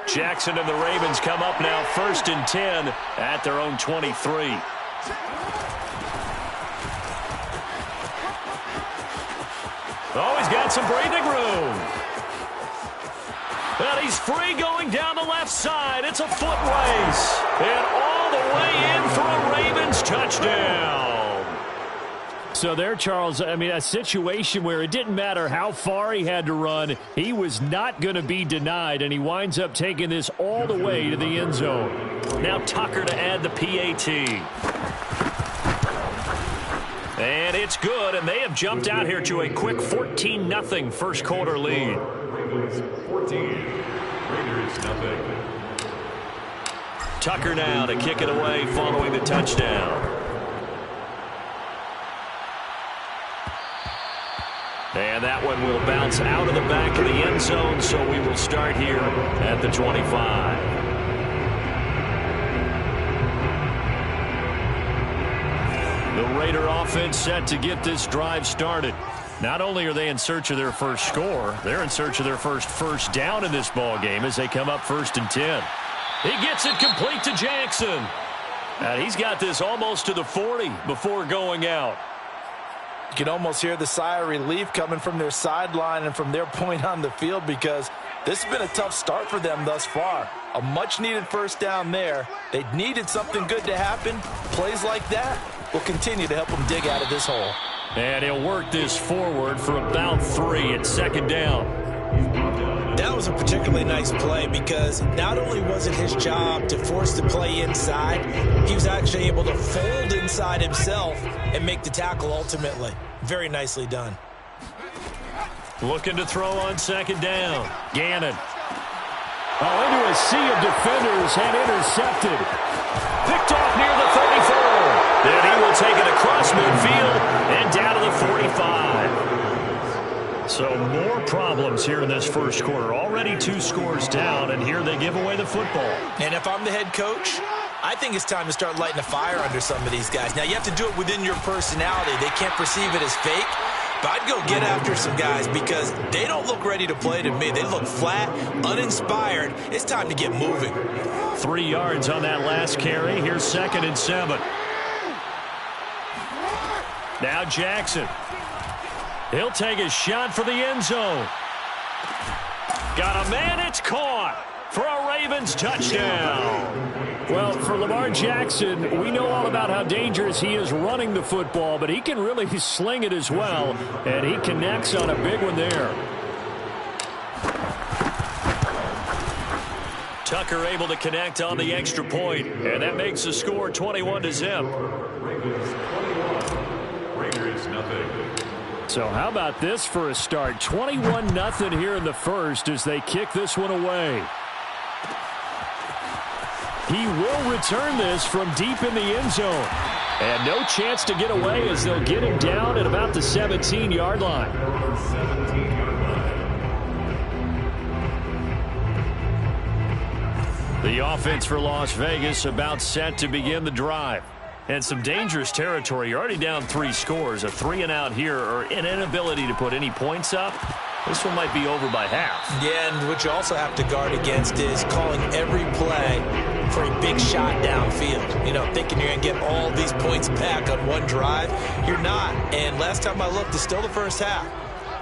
Jackson and the Ravens come up now 1st and 10 at their own 23. Oh, he's got some breathing room. And he's free going down the left side. It's a foot race. And all the way in for a Ravens touchdown. So there, Charles, I mean, a situation where it didn't matter how far he had to run. He was not going to be denied, and he winds up taking this all the way to the end zone. Now Tucker to add the PAT. And it's good, and they have jumped out here to a quick 14-0 first quarter lead. 14, Raiders nothing. Tucker now to kick it away following the touchdown. And that one will bounce out of the back of the end zone, so we will start here at the 25. The Raider offense set to get this drive started. Not only are they in search of their first score, they're in search of their first down in this ball game as they come up 1st and 10. He gets it complete to Jackson. And he's got this almost to the 40 before going out. You can almost hear the sigh of relief coming from their sideline and from their point on the field, because this has been a tough start for them thus far. A much-needed first down there. They needed something good to happen. Plays like that will continue to help them dig out of this hole. And he'll work this forward for about 3 at 2nd down. That was a particularly nice play because not only was it his job to force the play inside, he was actually able to fold inside himself and make the tackle ultimately. Very nicely done. Looking to throw on 2nd down. Gannon. Oh, into a sea of defenders and intercepted. Picked off near the 34. Then he will take it across midfield and down to the 45. So more problems here in this first quarter. Already 2 scores down, and here they give away the football. And if I'm the head coach, I think it's time to start lighting a fire under some of these guys. Now, you have to do it within your personality. They can't perceive it as fake. But I'd go get after some guys because they don't look ready to play to me. They look flat, uninspired. It's time to get moving. 3 yards on that last carry. Here's 2nd and 7. Now Jackson. He'll take a shot for the end zone. Got a man. It's caught for a Ravens touchdown. Well, for Lamar Jackson, we know all about how dangerous he is running the football, but he can really sling it as well, and he connects on a big one there. Tucker able to connect on the extra point, and that makes the score 21-0. Ravens 21, Raiders nothing. So how about this for a start? 21-0 here in the first as they kick this one away. He will return this from deep in the end zone. And no chance to get away as they'll get him down at about the 17-yard line. 17-yard line. The offense for Las Vegas about set to begin the drive. And some dangerous territory. You're already down 3 scores. A 3-and-out here, or an inability to put any points up. This one might be over by half. Yeah, and what you also have to guard against is calling every play for a big shot downfield. You know, thinking you're going to get all these points back on one drive. You're not. And last time I looked, it's still the first half.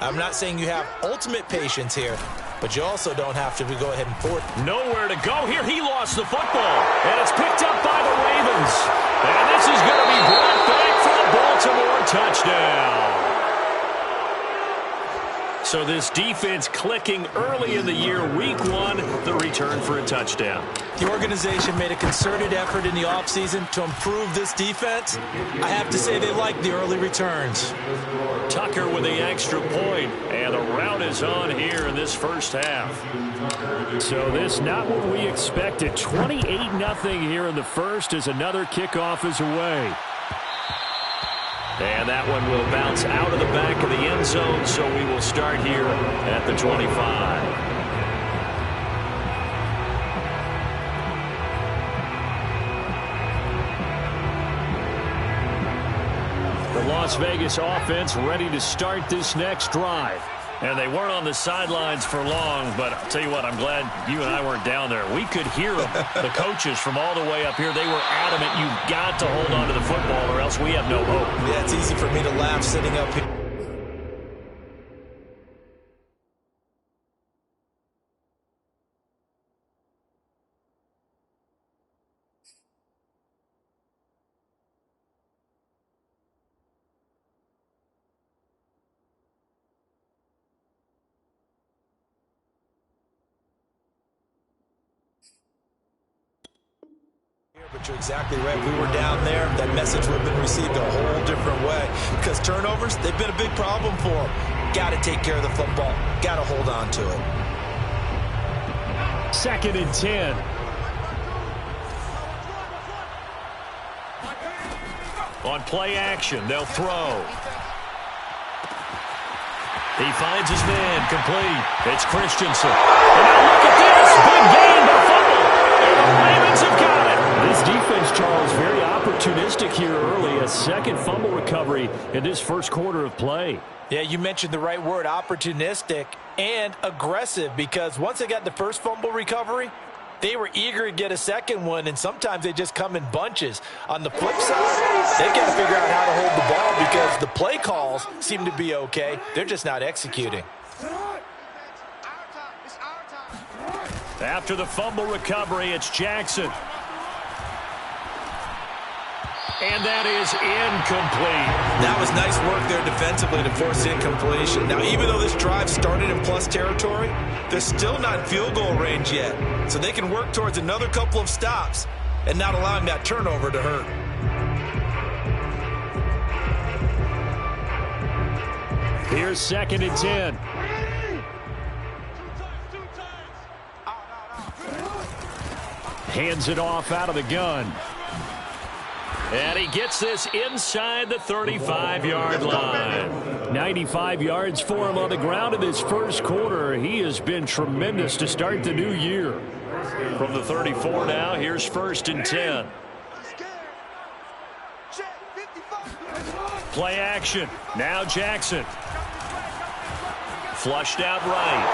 I'm not saying you have ultimate patience here, but you also don't have to go ahead and pour it. Nowhere to go here. He lost the football. And it's picked up by the Ravens. And this is going to be brought back for the Baltimore touchdown. So this defense clicking early in the year, week 1, the return for a touchdown. The organization made a concerted effort in the offseason to improve this defense. I have to say they like the early returns. Tucker with the extra point, and the route is on here in this first half. So this not what we expected. 28-0 here in the first as another kickoff is away. And that one will bounce out of the back of the end zone, so we will start here at the 25. The Las Vegas offense ready to start this next drive. And they weren't on the sidelines for long, but I'll tell you what, I'm glad you and I weren't down there. We could hear them, the coaches from all the way up here. They were adamant, you've got to hold on to the football or else we have no hope. Yeah, it's easy for me to laugh sitting up here. But you're exactly right. If we were down there, that message would have been received a whole different way. Because turnovers, they've been a big problem for them. Got to take care of the football. Got to hold on to it. 2nd and 10. On play action, they'll throw. He finds his man, complete. It's Christensen. And now look at this, big gain, but fumble. And the Ravens have got it. This defense, Charles, very opportunistic here early. A second fumble recovery in this first quarter of play. Yeah, you mentioned the right word, opportunistic and aggressive, because once they got the first fumble recovery, they were eager to get a second one, and sometimes they just come in bunches. On the flip side, they've got to figure out how to hold the ball because the play calls seem to be okay. They're just not executing. After the fumble recovery, it's Jackson. And that is incomplete. That was nice work there defensively to force incompletion. Now, even though this drive started in plus territory, they're still not in field goal range yet. So they can work towards another couple of stops and not allowing that turnover to hurt. Here's 2nd and 10. Hands it off out of the gun. And he gets this inside the 35-yard line. 95 yards for him on the ground in this first quarter. He has been tremendous to start the new year. From the 34 now, here's 1st and 10. Play action. Now Jackson. Flushed out right.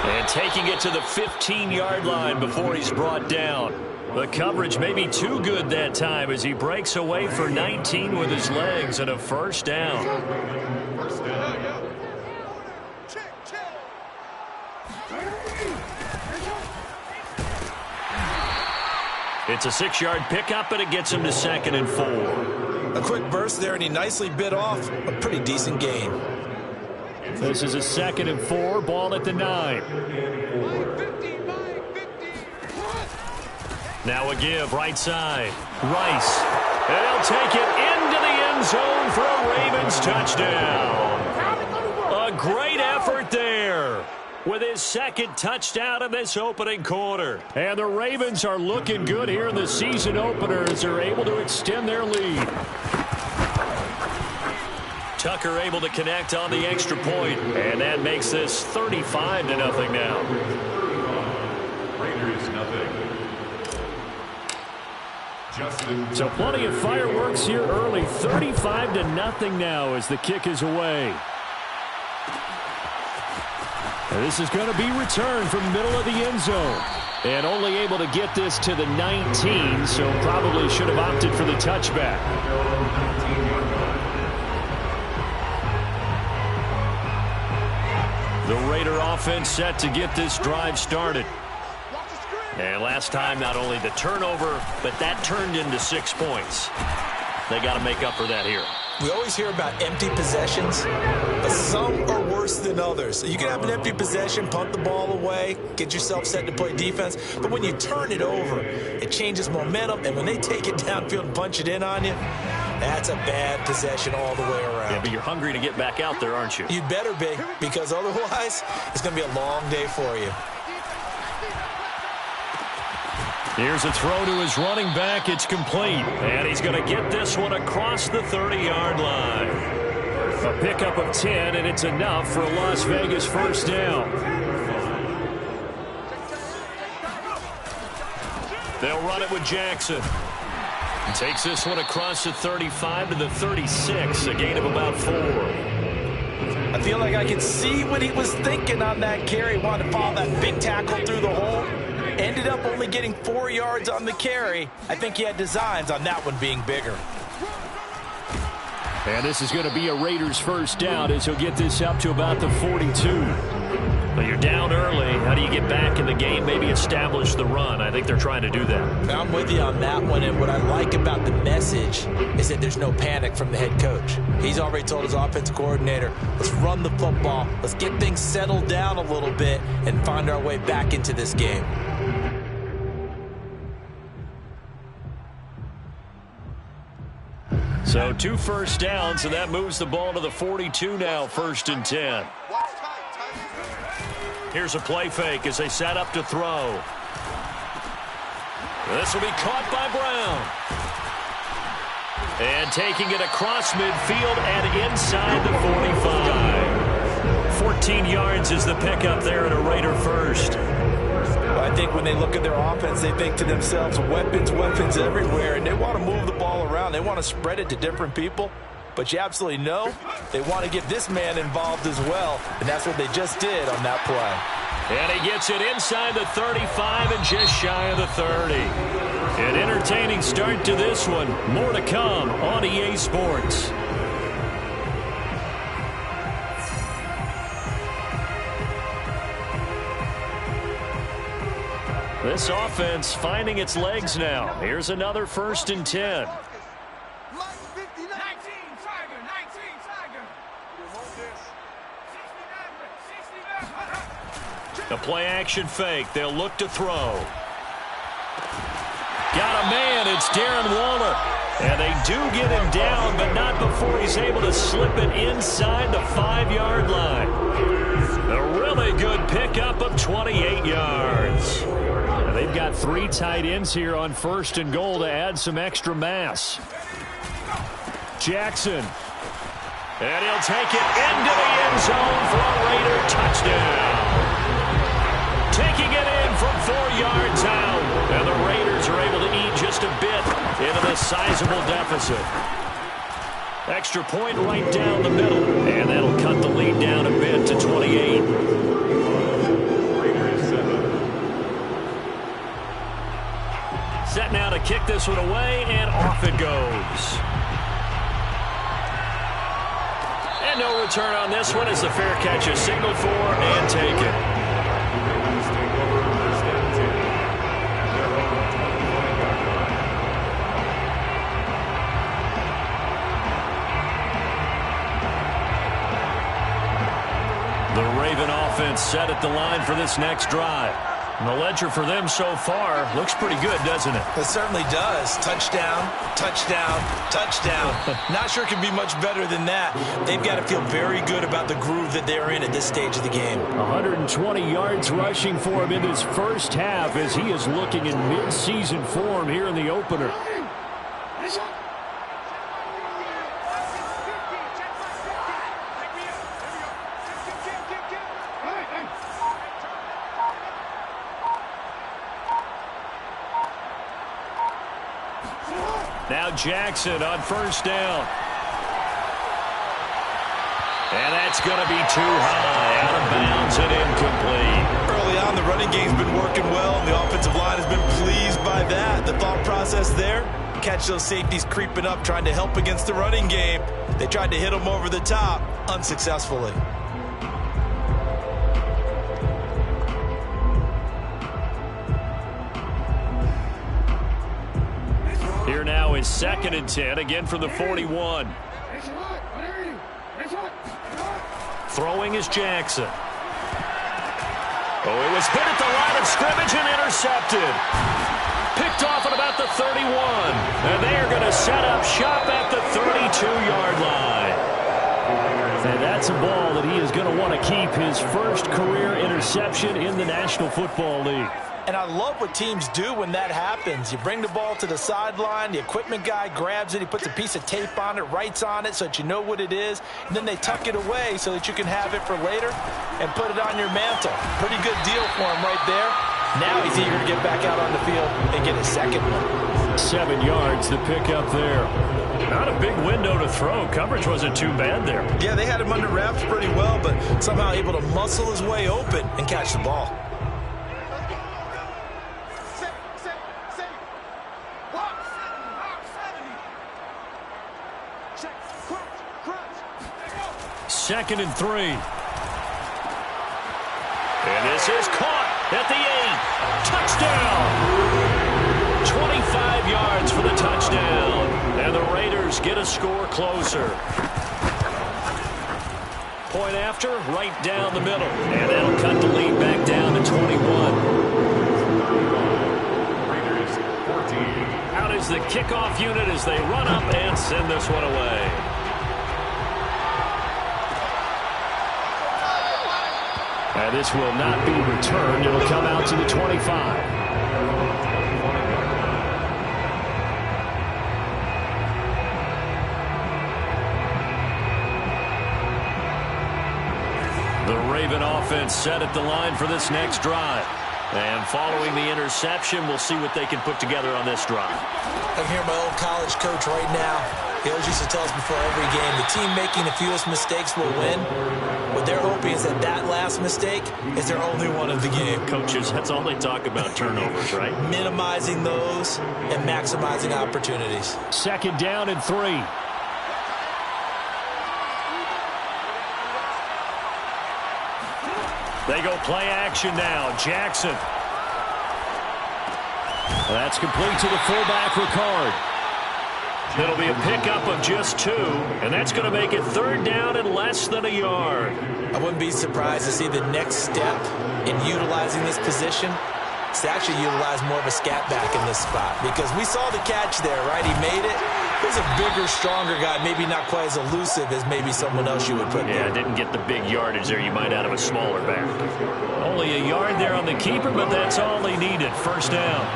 And taking it to the 15-yard line before he's brought down. The coverage may be too good that time as he breaks away for 19 with his legs and a first down. It's a 6-yard pickup, and it gets him to 2nd and 4. A quick burst there, and he nicely bit off a pretty decent gain. This is a 2nd and 4, ball at the 9. Now a give, right side. Rice. And he'll take it into the end zone for a Ravens touchdown. A great effort there with his 2nd touchdown in this opening quarter. And the Ravens are looking good here in the season opener as they're able to extend their lead. Tucker able to connect on the extra point, and that makes this 35-0 now. Raiders nothing. So plenty of fireworks here early. 35-0 now as the kick is away. And this is going to be returned from the middle of the end zone. And only able to get this to the 19, so probably should have opted for the touchback. The Raider offense set to get this drive started. And last time, not only the turnover, but that turned into 6 points. They got to make up for that here. We always hear about empty possessions, but some are worse than others. You can have an empty possession, punt the ball away, get yourself set to play defense, but when you turn it over, it changes momentum, and when they take it downfield and punch it in on you, that's a bad possession all the way around. Yeah, but you're hungry to get back out there, aren't you? You better be, because otherwise, it's going to be a long day for you. Here's a throw to his running back. It's complete. And he's going to get this one across the 30-yard line. A pickup of 10, and it's enough for a Las Vegas first down. They'll run it with Jackson. Takes this one across the 35 to the 36, a gain of about 4. I feel like I can see what he was thinking on that carry. Wanted to follow that big tackle through the hole. Ended up only getting 4 yards on the carry. I think he had designs on that one being bigger. And this is going to be a Raiders first down as he'll get this up to about the 42. But you're down early. How do you get back in the game? Maybe establish the run. I think they're trying to do that. I'm with you on that one, and what I like about the message is that there's no panic from the head coach. He's already told his offensive coordinator, let's run the football, let's get things settled down a little bit and find our way back into this game. So 2 first downs, and that moves the ball to the 42 now, 1st and 10. Here's a play fake as they set up to throw. This will be caught by Brown. And taking it across midfield and inside the 45. 14 yards is the pickup there at a Raider first. I think when they look at their offense, they think to themselves, weapons, weapons everywhere, and they want to move the ball around. They want to spread it to different people. But you absolutely know they want to get this man involved as well, and that's what they just did on that play. And he gets it inside the 35 and just shy of the 30. An entertaining start to this one. More to come on EA Sports. This offense finding its legs now. Here's another 1st and 10. A play-action fake. They'll look to throw. Got a man. It's Darren Waller. And they do get him down, but not before he's able to slip it inside the 5-yard line. A really good pickup of 28 yards. And they've got 3 tight ends here on 1st and goal to add some extra mass. Jackson. And he'll take it into the end zone for a Raider touchdown. Taking it in from 4 yards out. And the Raiders are able to eat just a bit into this sizable deficit. Extra point right down the middle. And that'll cut the lead down a bit to 28. Set now to kick this one away, and off it goes. And no return on this one as the fair catch is signaled for and taken. The Raven offense set at the line for this next drive. And the ledger for them so far looks pretty good, doesn't it? It certainly does. Touchdown, touchdown, touchdown. Not sure it can be much better than that. They've got to feel very good about the groove that they're in at this stage of the game. 120 yards rushing for him in this first half as he is looking in mid-season form here in the opener. Now Jackson on 1st down. And that's going to be too high. Out of bounds and incomplete. Early on, the running game's been working well, and the offensive line has been pleased by that. The thought process there, catch those safeties creeping up, trying to help against the running game. They tried to hit them over the top, unsuccessfully. Here now is 2nd and 10, again from the 41. Throwing is Jackson. Oh, it was hit at the line of scrimmage and intercepted. Picked off at about the 31. And they are going to set up shop at the 32-yard line. And that's a ball that he is going to want to keep, his first career interception in the National Football League. And I love what teams do when that happens. You bring the ball to the sideline, the equipment guy grabs it, he puts a piece of tape on it, writes on it so that you know what it is, and then they tuck it away so that you can have it for later and put it on your mantle. Pretty good deal for him right there. Now he's eager to get back out on the field and get his second one. 7 yards, the pickup there. Not a big window to throw. Coverage wasn't too bad there. Yeah, they had him under wraps pretty well, but somehow able to muscle his way open and catch the ball. Second and 3. And this is caught at the 8. Touchdown! 25 yards for the touchdown. And the Raiders get a score closer. Point after, right down the middle. And that'll cut the lead back down to 21. Raiders 14. Out is the kickoff unit as they run up and send this one away. And this will not be returned. It'll come out to the 25. The Raven offense set at the line for this next drive. And following the interception, we'll see what they can put together on this drive. I'm hearing my old college coach right now. He always used to tell us before every game, the team making the fewest mistakes will win. What they're hoping is that that last mistake is their only one of the game. Coaches, that's all they talk about, turnovers, right? Minimizing those and maximizing opportunities. Second down and 3. They go play action now. Jackson. That's complete to the fullback, Ricard. It'll be a pickup of just 2, and that's going to make it third down and less than a yard. I wouldn't be surprised to see the next step in utilizing this position is to actually utilize more of a scat back in this spot, because we saw the catch there, right? He made it. He's a bigger, stronger guy, maybe not quite as elusive as maybe someone else you would put there. Yeah, didn't get the big yardage there you might out of a smaller back. Only a yard there on the keeper, but that's all he needed. First down.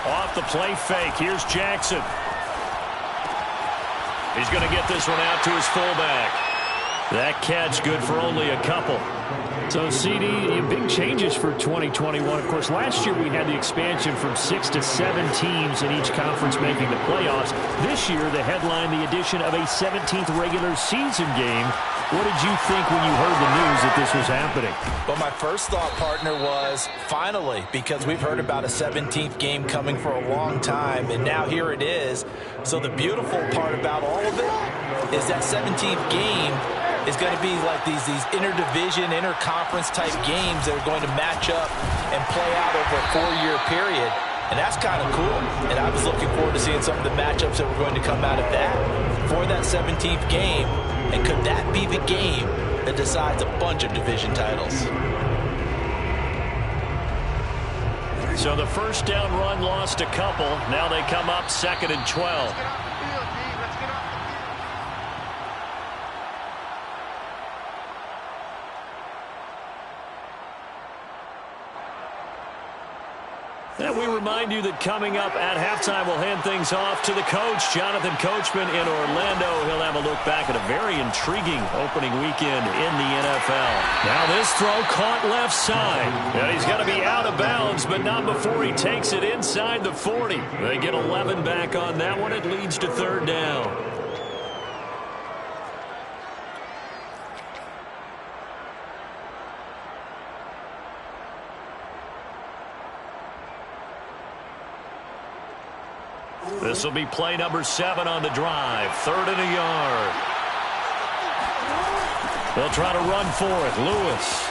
Off the play fake. Here's Jackson. He's going to get this one out to his fullback. That catch good for only a couple. So, CD, big changes for 2021. Of course, last year we had the expansion from 6 to 7 teams in each conference making the playoffs. This year, the headline, the addition of a 17th regular season game. What did you think when you heard the news that this was happening? Well, my first thought, partner, was finally, because we've heard about a 17th game coming for a long time, and now here it is. So the beautiful part about all of it is that 17th game is going to be like these interdivision, interconference type games that are going to match up and play out over a 4-year period. And that's kind of cool. And I was looking forward to seeing some of the matchups that were going to come out of that for that 17th game. And could that be the game that decides a bunch of division titles? So the first down run lost a couple. Now they come up second and 12. And we remind you that coming up at halftime, we'll hand things off to the coach, Jonathan Coachman in Orlando. He'll have a look back at a very intriguing opening weekend in the NFL. Now this throw caught left side. And he's got to be out of bounds, but not before he takes it inside the 40. They get 11 back on that one. It leads to third down. This will be play number 7 on the drive. Third and a yard. They'll try to run for it. Lewis.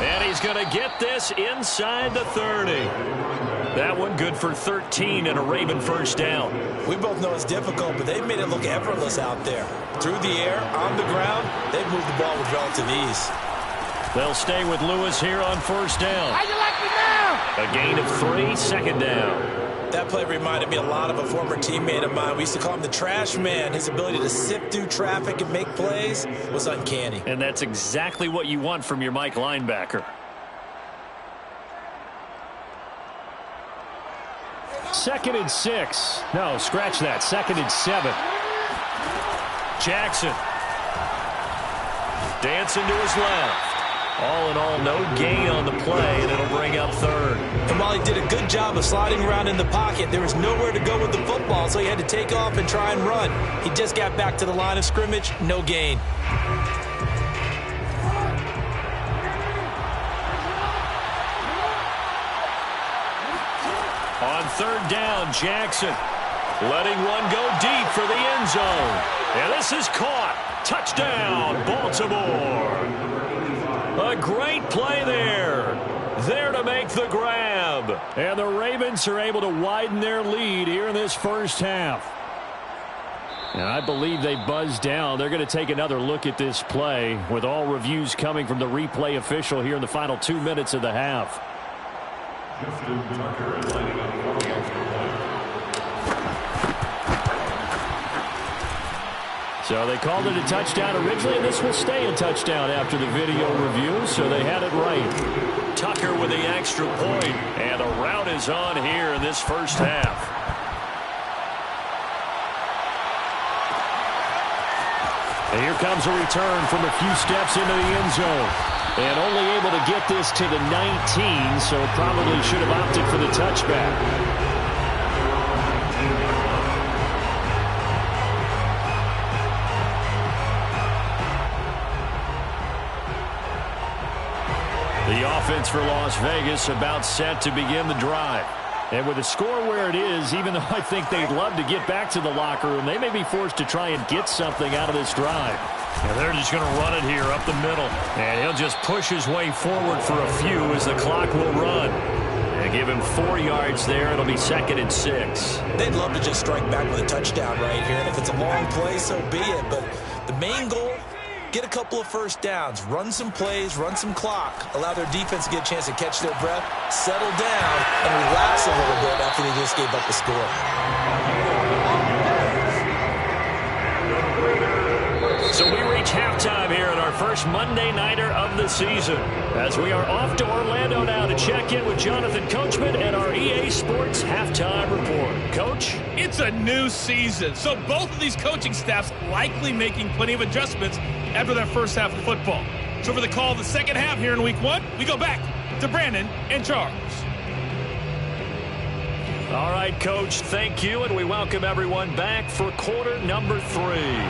And he's going to get this inside the 30. That one good for 13 and a Raven first down. We both know it's difficult, but they've made it look effortless out there. Through the air, on the ground, they've moved the ball with relative ease. They'll stay with Lewis here on first down. How you like me now? A gain of 3, second down. That play reminded me a lot of a former teammate of mine. We used to call him the trash man. His ability to sift through traffic and make plays was uncanny. And that's exactly what you want from your Mike linebacker. Second and 6. No, scratch that. Second and 7. Jackson. Dancing to his left. All in all, no gain on the play, and it'll bring up third. And while he did a good job of sliding around in the pocket, there was nowhere to go with the football, so he had to take off and try and run. He just got back to the line of scrimmage, no gain. On third down, Jackson letting one go deep for the end zone. And this is caught. Touchdown, Baltimore. A great play there. There to make the grab. And the Ravens are able to widen their lead here in this first half. And I believe they buzzed down. They're going to take another look at this play with all reviews coming from the replay official here in the final 2 minutes of the half. So they called it a touchdown originally, and this will stay a touchdown after the video review, so they had it right. Tucker with the extra point, and the route is on here in this first half. And here comes a return from a few steps into the end zone. And only able to get this to the 19, so probably should have opted for the touchback. The offense for Las Vegas about set to begin the drive. And with the score where it is, even though I think they'd love to get back to the locker room, they may be forced to try and get something out of this drive. And they're just going to run it here up the middle. And he'll just push his way forward for a few as the clock will run. And give him 4 yards there. It'll be 2nd and 6. They'd love to just strike back with a touchdown right here. And if it's a long play, so be it. But the main goal, get a couple of first downs, run some plays, run some clock, allow their defense to get a chance to catch their breath, settle down, and relax a little bit after they just gave up the score. So we reach halftime here in our first Monday Nighter of the season, as we are off to Orlando now to check in with Jonathan Coachman and our EA Sports Halftime Report. Coach? It's a new season, so both of these coaching staffs likely making plenty of adjustments after their first half of football. So for the call of the second half here in week 1, we go back to Brandon and Charles. All right, Coach, thank you, and we welcome everyone back for quarter number 3.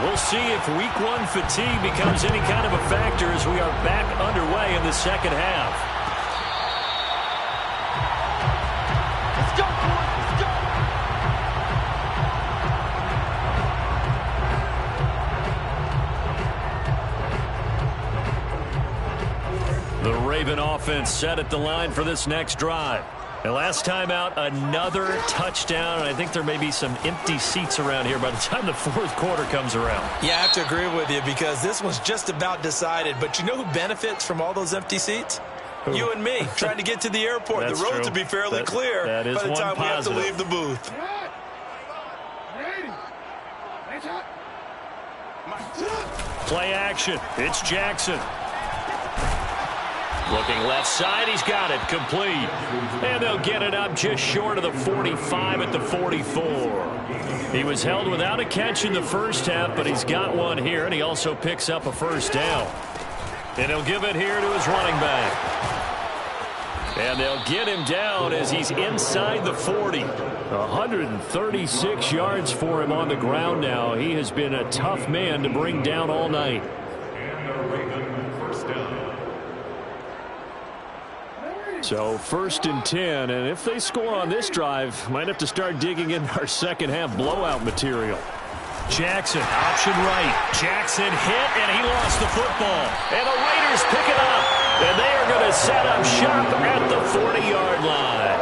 We'll see if week 1 fatigue becomes any kind of a factor as we are back underway in the second half. Let's go, let's go. The Raven offense set at the line for this next drive. And last time out, another touchdown, and I think there may be some empty seats around here by the time the fourth quarter comes around. Yeah, I have to agree with you because this one's just about decided. But you know who benefits from all those empty seats? Who? You and me, trying to get to the airport. The roads will be fairly clear by the time we have to leave the booth. Play action. It's Jackson. Looking left side, he's got it, complete. And they'll get it up just short of the 45 at the 44. He was held without a catch in the first half, but he's got one here, and he also picks up a first down. And he'll give it here to his running back. And they'll get him down as he's inside the 40. 136 yards for him on the ground now. He has been a tough man to bring down all night. So 1st and 10, and if they score on this drive, might have to start digging in our second half blowout material. Jackson, option right. Jackson hit, and he lost the football. And the Raiders pick it up, and they are going to set up shop at the 40-yard line.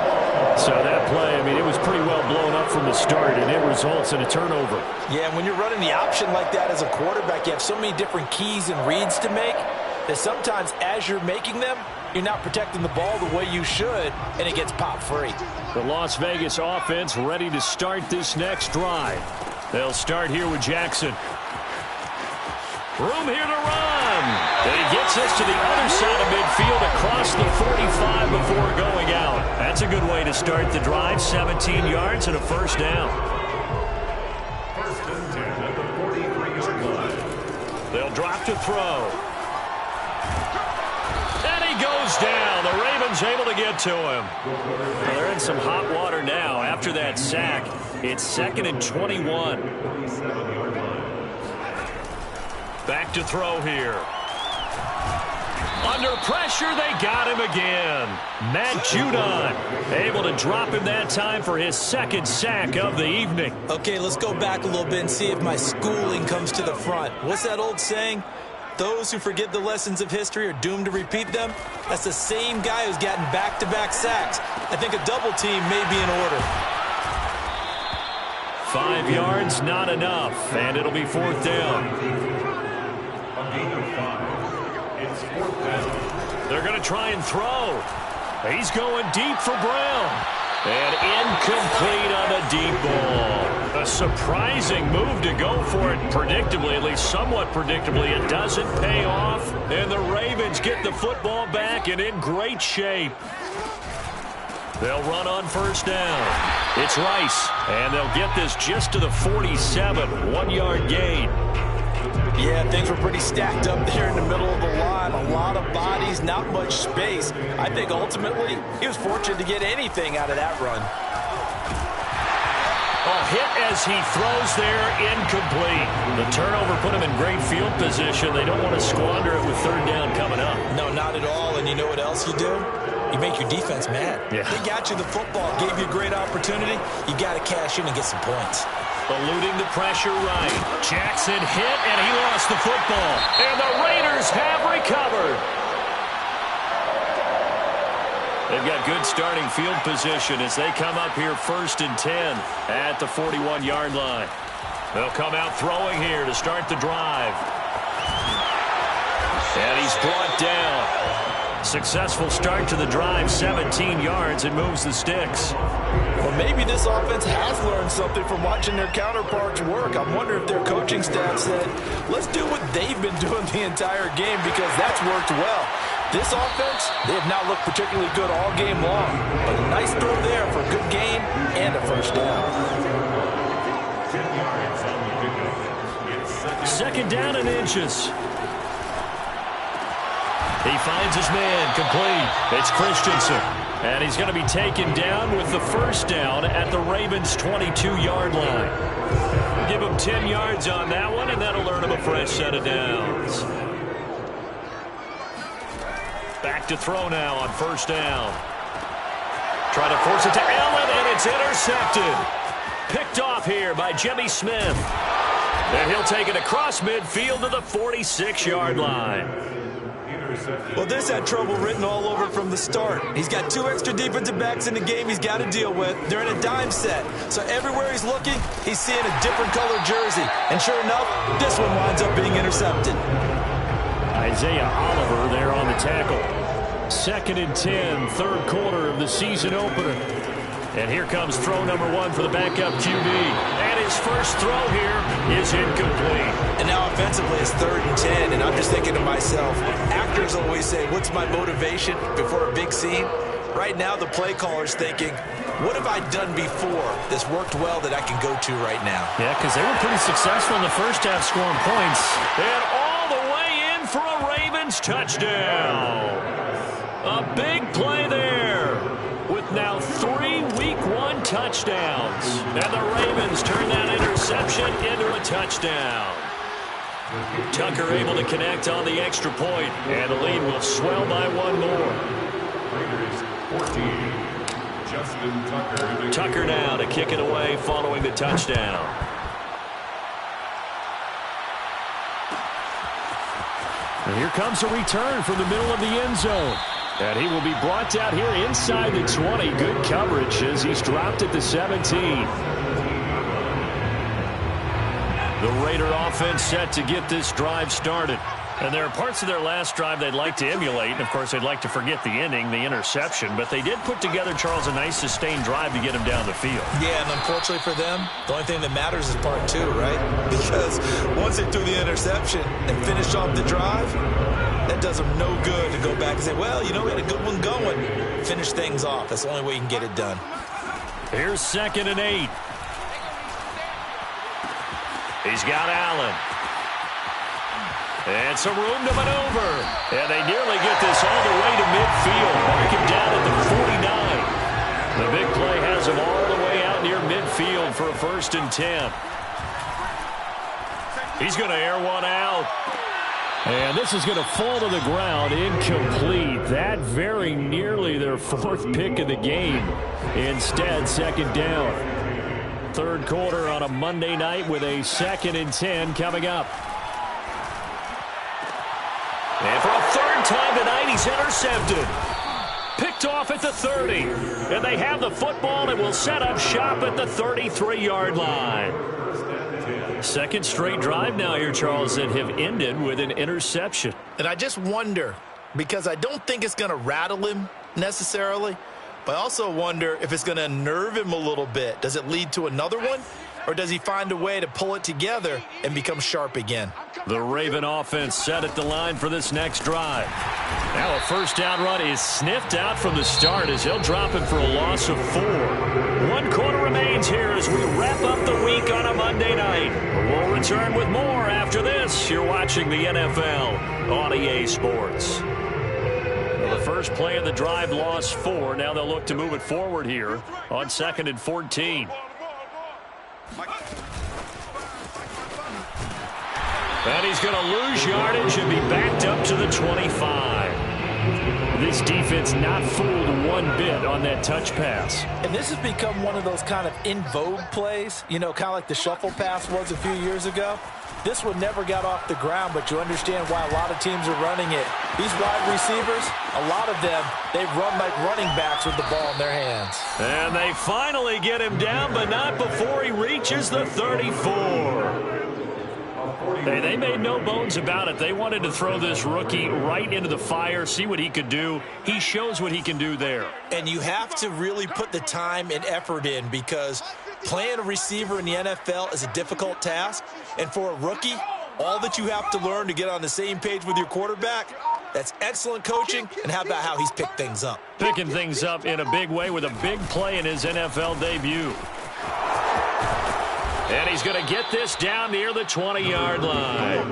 So that play, I mean, it was pretty well blown up from the start, and it results in a turnover. Yeah, and when you're running the option like that as a quarterback, you have so many different keys and reads to make that sometimes as you're making them, you're not protecting the ball the way you should, and it gets popped free. The Las Vegas offense ready to start this next drive. They'll start here with Jackson. Room here to run. And he gets us to the other side of midfield across the 45 before going out. That's a good way to start the drive, 17 yards and a first down. First and 10 at the 43-yard line. They'll drop to throw. And he goes down. The Ravens able to get to him. Well, they're in some hot water now after that sack. It's 2nd and 21. Back to throw here. Under pressure, they got him again. Matt Judon able to drop him that time for his 2nd sack of the evening. Okay, let's go back a little bit and see if my schooling comes to the front. What's that old saying? Those who forget the lessons of history are doomed to repeat them. That's the same guy who's gotten back-to-back sacks. I think a double team may be in order. 5 yards, not enough, and it'll be 4th down. A gain of 5. It's 4th down. They're going to try and throw. He's going deep for Brown. And incomplete on the deep ball. A surprising move to go for it predictably, at least somewhat predictably. It doesn't pay off, and the Ravens get the football back and in great shape. They'll run on 1st down. It's Rice, and they'll get this just to the 47, 1-yard gain. Yeah, things were pretty stacked up there in the middle of the line. A lot of bodies, not much space. I think ultimately he was fortunate to get anything out of that run. A hit as he throws there, incomplete. The turnover put him in great field position. They don't want to squander it with 3rd down coming up. No, not at all. And you know what else you do? You make your defense mad. Yeah. They got you the football, gave you a great opportunity. You got to cash in and get some points. Eluding the pressure right. Jackson hit, and he lost the football. And the Raiders have recovered. They've got good starting field position as they come up here 1st and 10 at the 41-yard line. They'll come out throwing here to start the drive. And he's brought down. Successful start to the drive, 17 yards, and moves the sticks. Well, maybe this offense has learned something from watching their counterparts work. I wonder if their coaching staff said, let's do what they've been doing the entire game, because that's worked well. This offense, they have not looked particularly good all game long, but a nice throw there for a good gain and a 1st down. 10 yards on the pickup. It's 2nd down and inches. He finds his man, complete. It's Christensen. And he's going to be taken down with the 1st down at the Ravens' 22-yard line. Give him 10 yards on that one, and that'll earn him a fresh set of downs. Back to throw now on 1st down. Try to force it to Allen, and it's intercepted. Picked off here by Jimmy Smith. And he'll take it across midfield to the 46-yard line. Well, this had trouble written all over from the start. He's got 2 extra defensive backs in the game he's got to deal with. They're in a dime set. So everywhere he's looking, he's seeing a different color jersey. And sure enough, this one winds up being intercepted. Isaiah Oliver there on the tackle. 2nd and 10, 3rd quarter of the season opener. And here comes throw number 1 for the backup QB. And his first throw here is incomplete. And now offensively it's 3rd and 10, and I'm just thinking to myself, actors always say, what's my motivation before a big scene? Right now the play caller's thinking, what have I done before that's worked well that I can go to right now? Yeah, because they were pretty successful in the first half scoring points. And all the way in for a Ravens touchdown. A big play there with now 3 Week 1 touchdowns. And the Ravens turn that interception into a touchdown. Tucker able to connect on the extra point, and the lead will swell by 1 more. Raiders 14. Justin Tucker. Tucker now to kick it away following the touchdown. And here comes a return from the middle of the end zone. And he will be brought down here inside the 20. Good coverage as he's dropped at the 17. The Raider offense set to get this drive started. And there are parts of their last drive they'd like to emulate. And, of course, they'd like to forget the ending, the interception. But they did put together, Charles, a nice sustained drive to get him down the field. Yeah, and unfortunately for them, the only thing that matters is part 2, right? Because once they threw the interception and finished off the drive, that does them no good to go back and say, well, you know, we had a good one going. finish things off. That's the only way you can get it done. Here's 2nd and 8. He's got Allen. And some room to maneuver. And they nearly get this all the way to midfield. Mark him down at the 49. The big play has him all the way out near midfield for a 1st and 10. He's going to air one out. And this is going to fall to the ground, incomplete. That very nearly their 4th pick of the game. Instead, 2nd down. 3rd quarter on a Monday night with a 2nd and 10 coming up. And for a 3rd time tonight, he's intercepted. Picked off at the 30. And they have the football and will set up shop at the 33-yard line. 2nd straight drive now here, Charles, that have ended with an interception. And I just wonder, because I don't think it's going to rattle him necessarily, but I also wonder if it's going to unnerve him a little bit. Does it lead to another one? Or does he find a way to pull it together and become sharp again? The Raven offense set at the line for this next drive. Now a 1st down run is sniffed out from the start as he'll drop it for a loss of 4. 1 quarter remains here as we wrap up the week on a Monday night. We'll return with more after this. You're watching the NFL on EA Sports. Well, the first play of the drive lost 4. Now they'll look to move it forward here on 2nd and 14. And he's going to lose yardage and be backed up to the 25. This defense not fooled one bit on that touch pass. And this has become one of those kind of in vogue plays, you know, kind of like the shuffle pass was a few years ago. This one never got off the ground, but you understand why a lot of teams are running it. These wide receivers, a lot of them, they run like running backs with the ball in their hands. And they finally get him down, but not before he reaches the 34. Hey, they made no bones about it. They wanted to throw this rookie right into the fire, see what he could do. He shows what he can do there. And you have to really put the time and effort in because playing a receiver in the NFL is a difficult task. And for a rookie, all that you have to learn to get on the same page with your quarterback, that's excellent coaching. And how about how he's picked things up? Picking things up in a big way with a big play in his NFL debut. And he's going to get this down near the 20-yard line.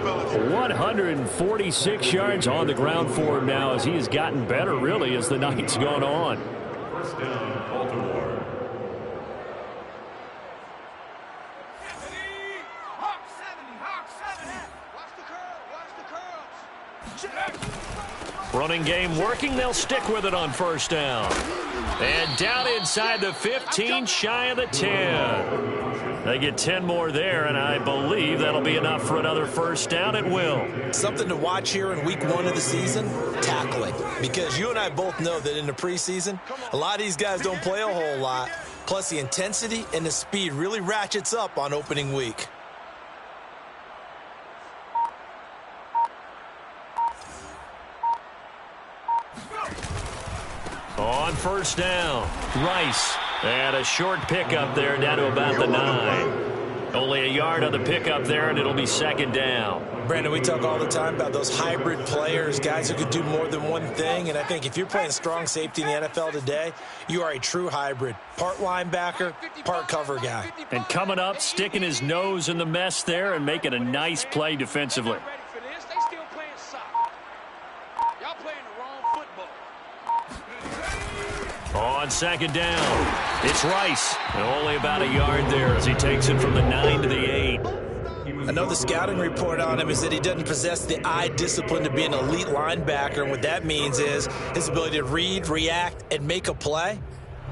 146 yards on the ground for him now as he has gotten better, really, as the night's gone on. 1st down, Baltimore. Running game working. They'll stick with it on 1st down. And down inside the 15, shy of the 10. They get 10 more there, and I believe that'll be enough for another 1st down. It will. Something to watch here in week 1 of the season, tackling. Because you and I both know that in the preseason, a lot of these guys don't play a whole lot. Plus, the intensity and the speed really ratchets up on opening week. On 1st down, Rice. And a short pickup there down to about the 9. Only a yard on the pickup there, and it'll be 2nd down. Brandon, we talk all the time about those hybrid players, guys who could do more than one thing. And I think if you're playing strong safety in the NFL today, you are a true hybrid. Part linebacker, part cover guy. And coming up, sticking his nose in the mess there and making a nice play defensively. On 2nd down, it's Rice. And only about a yard there as he takes it from the 9 to the 8. I know the scouting report on him is that he doesn't possess the eye discipline to be an elite linebacker. And what that means is his ability to read, react, and make a play.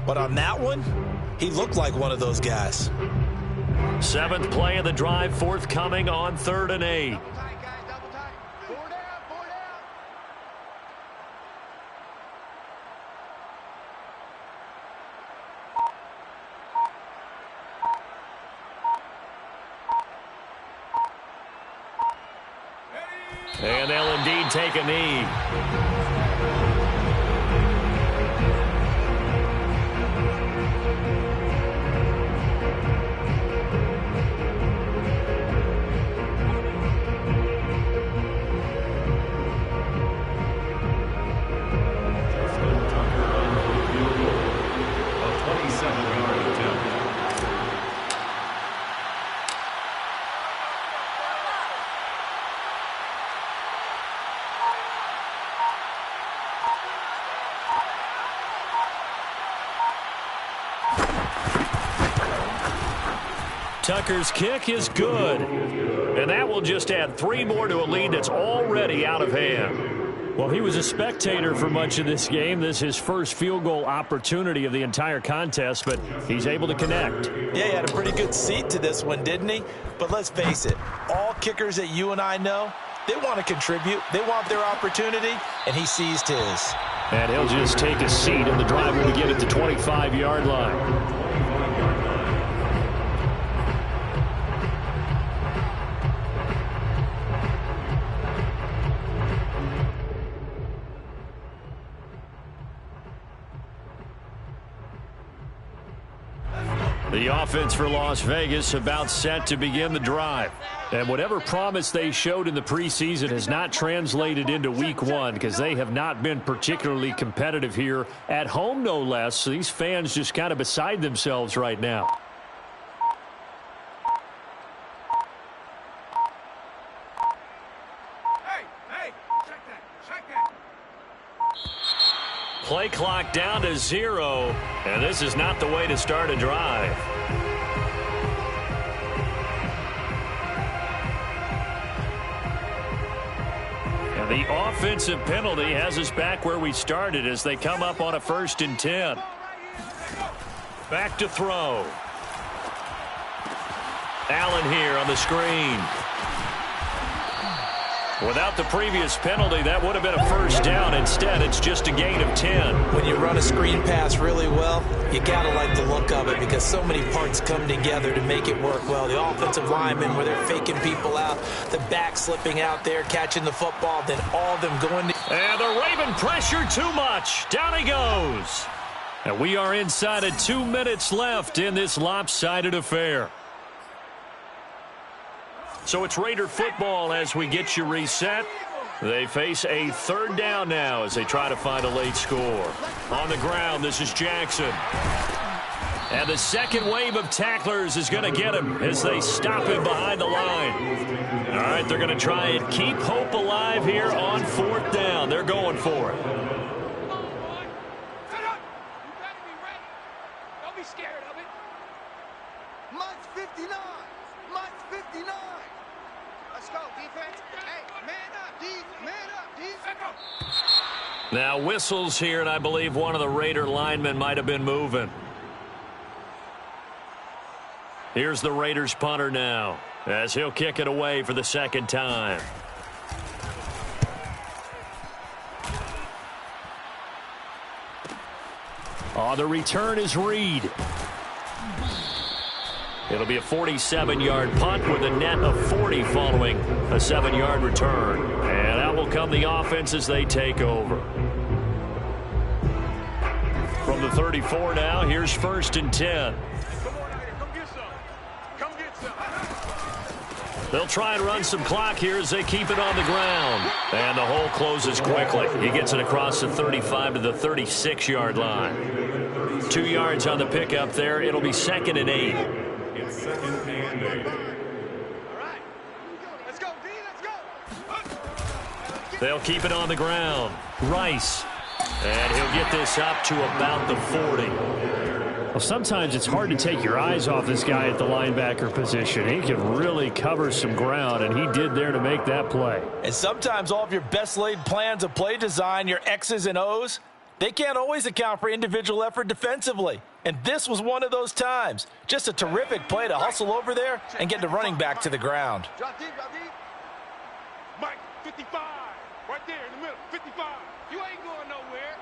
But on that one, he looked like one of those guys. 7th play of the drive, forthcoming on 3rd and 8. And they'll indeed take a knee. Tucker's kick is good. And that will just add 3 more to a lead that's already out of hand. Well, he was a spectator for much of this game. This is his first field goal opportunity of the entire contest, but he's able to connect. Yeah, he had a pretty good seat to this one, didn't he? But let's face it, all kickers that you and I know, they want to contribute. They want their opportunity, and he seized his. And he'll just take a seat, and the drive will begin at the 25-yard line. The offense for Las Vegas about set to begin the drive. And whatever promise they showed in the preseason has not translated into week 1 because they have not been particularly competitive here at home, no less. So these fans just kind of beside themselves right now. Play clock down to 0, and this is not the way to start a drive. And the offensive penalty has us back where we started as they come up on a 1st and 10. Back to throw. Allen here on the screen. Without the previous penalty, that would have been a 1st down. Instead, it's just a gain of 10. When you run a screen pass really well, you got to like the look of it because so many parts come together to make it work well. The offensive linemen, where they're faking people out, the back slipping out there, catching the football, then all of them going to... And the Raven pressure too much. Down he goes. And we are inside of 2 minutes left in this lopsided affair. So it's Raider football as we get you reset. They face a 3rd down now as they try to find a late score. On the ground, this is Jackson. And the second wave of tacklers is going to get him as they stop him behind the line. All right, they're going to try and keep hope alive here on 4th down. They're going for it. Don't be scared of it. Mine's 59. Mine's 59. Let's go, defense. Hey, man up, defense. Now whistles here, and I believe one of the Raider linemen might have been moving. Here's the Raiders punter now as he'll kick it away for the 2nd time. On the return is Reed. It'll be a 47-yard punt with a net of 40 following a 7-yard return. And out will come the offense as they take over. From the 34 now, here's 1st and 10. They'll try and run some clock here as they keep it on the ground. And the hole closes quickly. He gets it across the 35 to the 36-yard line. 2 yards on the pickup there. It'll be 2nd and 8. It's 2nd and 8. All right. Let's go, D. Let's go. They'll keep it on the ground. Rice. And he'll get this up to about the 40. Well, sometimes it's hard to take your eyes off this guy at the linebacker position. He can really cover some ground, and he did there to make that play. And sometimes all of your best laid plans of play design, your X's and O's, they can't always account for individual effort defensively. And this was one of those times. Just a terrific play to hustle over there and get the running back to the ground. Drop deep, drop deep. Mike, 55. Right there in the middle, 55. You ain't going nowhere.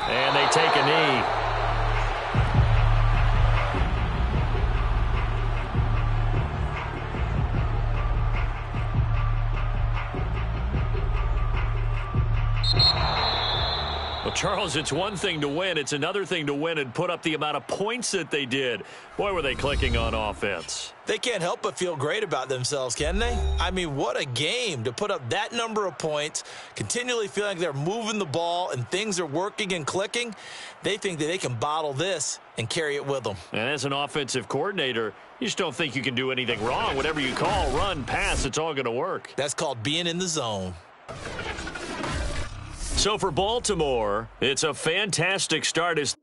And they take a knee. Charles, it's one thing to win. It's another thing to win and put up the amount of points that they did. Boy, were they clicking on offense. They can't help but feel great about themselves, can they? I mean, what a game to put up that number of points, continually feeling like they're moving the ball and things are working and clicking. They think that they can bottle this and carry it with them. And as an offensive coordinator, you just don't think you can do anything wrong. Whatever you call, run, pass, it's all going to work. That's called being in the zone. So for Baltimore, it's a fantastic start as